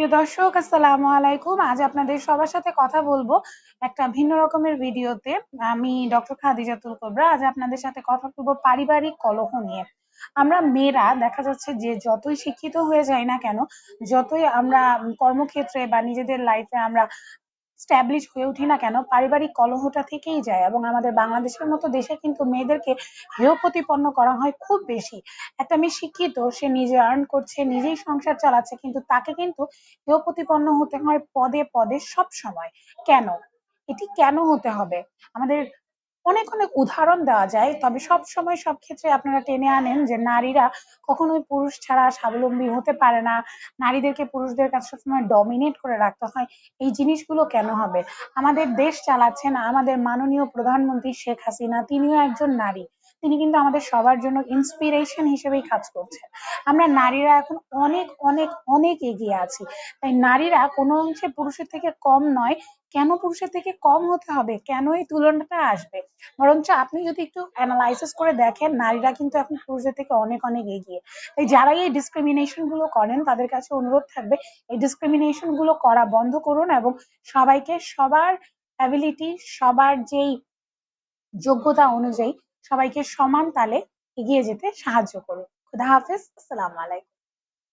প্রিয় দর্শক, আসসালামু আলাইকুম। আজ আপনাদের সবার সাথে কথা বলবো একটা ভিন্ন রকমের ভিডিওতে। আমি ডক্টর খাদিজাতুল কোবরা। আজ আপনাদের সাথে কথা বলবো পারিবারিক কলহ নিয়ে। আমরা মেয়েরা দেখা যাচ্ছে যে যতই শিক্ষিত হয়ে যাই না কেন, যতই আমরা কর্মক্ষেত্রে বা নিজেদের লাইফে আমরা স্ট্যাবলিশ হয়ে উঠি না কেন, পারিবারিক কলহটা থেকেই যায়। এবং আমাদের বাংলাদেশের মতো দেশে কিন্তু মেয়েদেরকে হেয় প্রতিপন্ন করা হয় খুব বেশি। একটা মেয়ে শিক্ষিত, সে নিজে আর্ন করছে, নিজেই সংসার চালাচ্ছে, কিন্তু তাকে কিন্তু হেয় প্রতিপন্ন হতে হয় পদে পদে সব সময়। কেন? এটি কেন হতে হবে? আমাদের অনেক অনেক উদাহরণ দেওয়া যায়, তবে সব সময় সব ক্ষেত্রে আপনারা টেনে আনেন যে নারীরা কখনোই পুরুষ ছাড়া স্বাবলম্বী হতে পারে না, নারীদেরকে পুরুষদের কাছে সবসময় ডমিনেট করে রাখতে হয়। এই জিনিসগুলো কেন হবে? আমাদের দেশ চালাচ্ছেন আমাদের মাননীয় প্রধানমন্ত্রী শেখ হাসিনা, তিনিও একজন নারী। তিনি কিন্তু আমাদের সবার জন্য ইন্সপিরেশন হিসেবেই কাজ করছেন। আমরা নারীরা এখন অনেক অনেক অনেক এগিয়ে আছি। তাই নারীরা কোনো অংশে পুরুষের থেকে কম নয়। কেন পুরুষের থেকে কম হতে হবে? কেন এই তুলনাটা আসবে? বরঞ্চ আপনি যদি একটু অ্যানালাইসিস করে দেখেন, নারীরা কিন্তু এখন পুরুষদের থেকে অনেক অনেক এগিয়ে। তাই যারা এই ডিসক্রিমিনেশন গুলো করেন তাদের কাছে অনুরোধ থাকবে, এই ডিসক্রিমিনেশন গুলো করা বন্ধ করুন এবং সবাইকে সবার অ্যাবিলিটি, সবার যেই যোগ্যতা অনুযায়ী সবাইকে সমান তালে এগিয়ে যেতে সাহায্য করুন। খুদা হাফেজ, আসসালামু আলাইকুম।